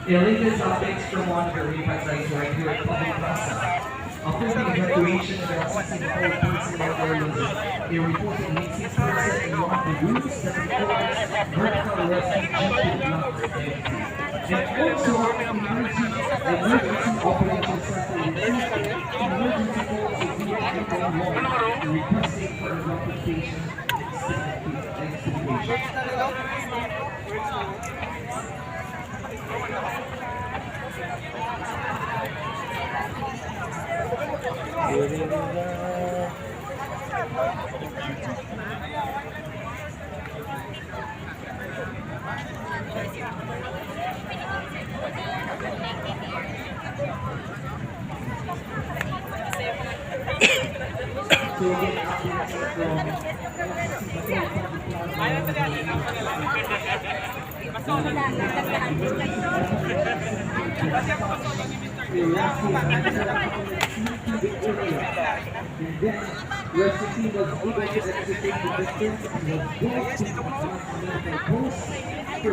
Latest updates from one of the repack sites right here at Public Plaza. After the evacuation of about 64 personnel areas, a reported missing person in one of the rooms that requires vertical rescue due to blood activity. And also, emergency operations center received emergency calls to VA111 requesting for evacuation investigation. Rescue team was able to extricate the victims and was brought to the medical post for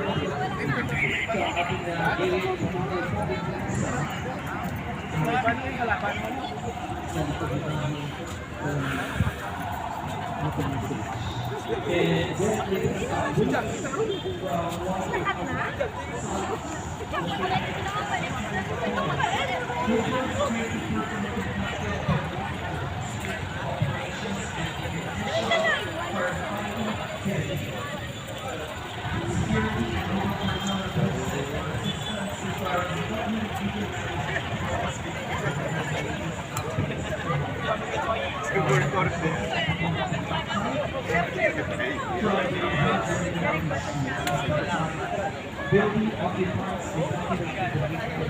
building occupies the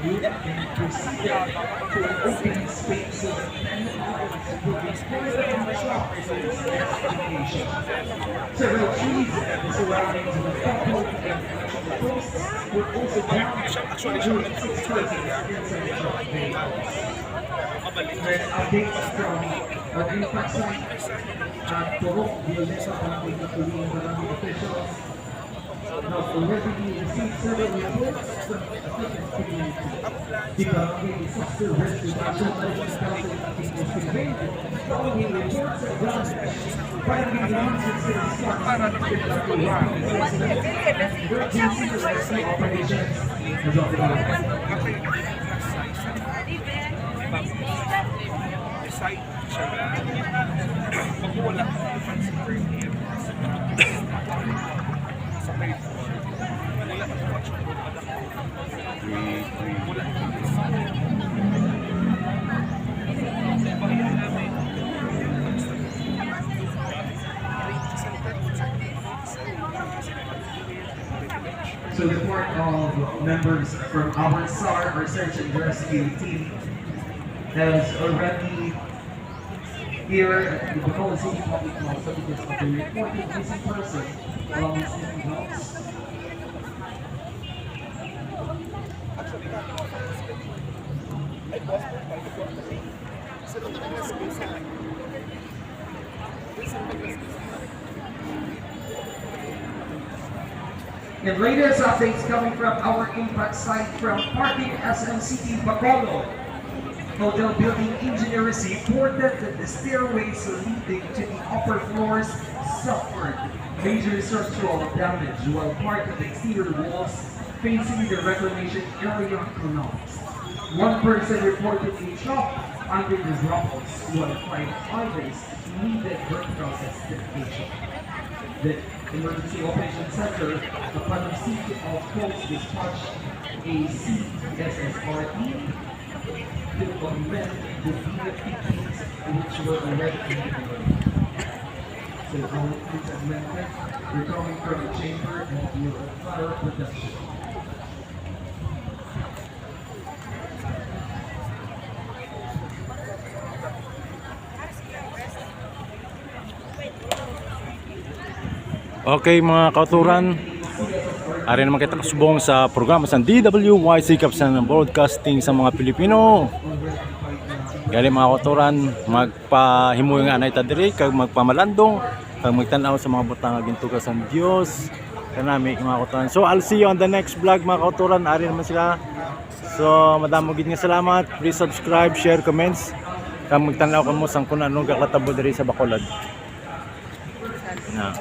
unit and proceeded to an open space so that 10 others would be placed in the shop for investigation. Several trees and the surroundings of the couple and the posts were also damaged during 6 persons inside the shop bay. When updates from our impact site at Torok, Violeta, Barangay Katuloy, Barangay officials have already received several reports from the affected community. The Barangay Disaster Rescue Council Council was convened following reports of damage. Barangay Disaster emergency rescue operations is ongoing. So the report of members from our SAR, our search and rescue team, has already here at the Bacolod City Public Plaza because of the reported missing person along with sleeping dogs. And latest updates coming from our impact site from Parking SMCT Bacolod. Hotel building engineers reported that the stairways leading to the upper floors suffered major structural damage while part of the exterior walls facing the reclamation area collapsed. One person reportedly shocked under the rubble while 5 others needed vertical certification. The Emergency Operations Center, upon receipt of calls, dispatched a CSSRE to augment the DFP teams which were already in the So our teams augmented, we're coming from the chamber and the fire protection. Okay mga kauturan, ari naman kita kasubong sa programa sa DWYC Kapsan ng Broadcasting sa mga Pilipino. Gali mga kauturan, magpahimuyo nga na ita diri kag magpamalandong kag magtan-aw sa mga butang nga gintuga sa Dios kanami mga kauturan. So I'll see you on the next vlog mga kauturan. Ari naman sila. So madamo gid nga salamat. Please subscribe, share, comments. Kag magtan-aw kamo sang kun anong kakatabo diri sa Bacolod. Na.